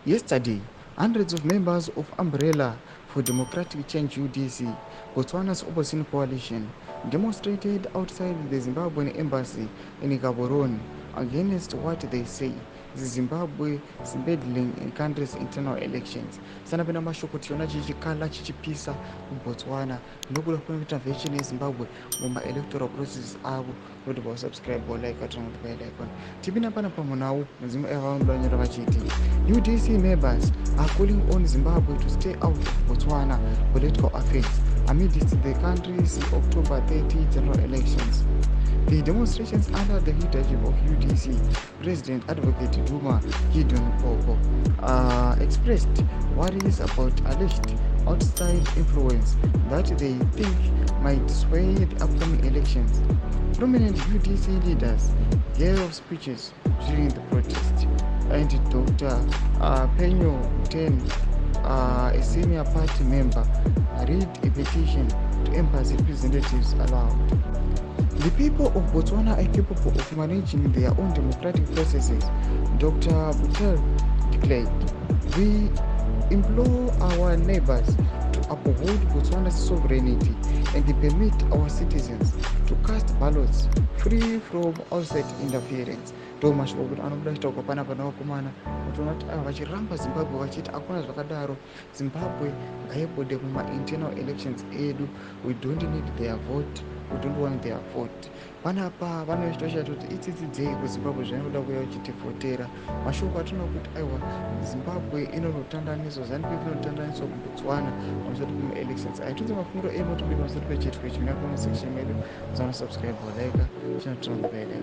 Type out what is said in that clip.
Yesterday, hundreds of members of Umbrella for Democratic Change (UDC), Botswana's opposition coalition, demonstrated outside the Zimbabwean embassy in Gaborone against what they say is Zimbabwe meddling in country's internal elections. Sanapena mashoko tiona chichikala chichipisa kuBotswana nokuda kweintervention yeZimbabwe muma-electoral processes avo. Kuti subscribe like kana kuti paida icon tipinda panapa munawo muzimu evaundanyora vachiti UDC members are calling on Zimbabwe to stay out of Botswana political affairs amidst the country's October 30 general elections. The demonstrations under the leadership of UDC President Advocate Duma Gideon Koko expressed worries about alleged outside influence that they think might sway the upcoming elections. Prominent UDC leaders gave speeches during the protest, and Dr. Penyo Ten, a senior party member, read a petition to embassy representatives aloud. The people of Botswana are capable of managing their own democratic processes, Dr. Butel declared. We implore our neighbors to uphold Botswana's sovereignty and permit our citizens to cast ballots free from outside interference. Ndomashoko kuti anobuda chitauka panapa navakomana utaona kuti vachiramba Zimbabwe vachiti akuna zvakadaro, Zimbabwe ngaibude muma-internal elections edu, we don't need their vote, we don't want their vote. Panapa vanochitoita kuti itsitsidzei kuZimbabwe zvanoda kuuya vachitivhotera. Mashoko atinoona kuti aiwa Zimbabwe inonotandaniswa, ZANU-PF inotandaniswa kuBotswana pamusoro pema-elections. Aitunze mafungiro emotobika pamusoro pechitwe chimina comment section medu. Musana subscribe like chinotiona kupaida.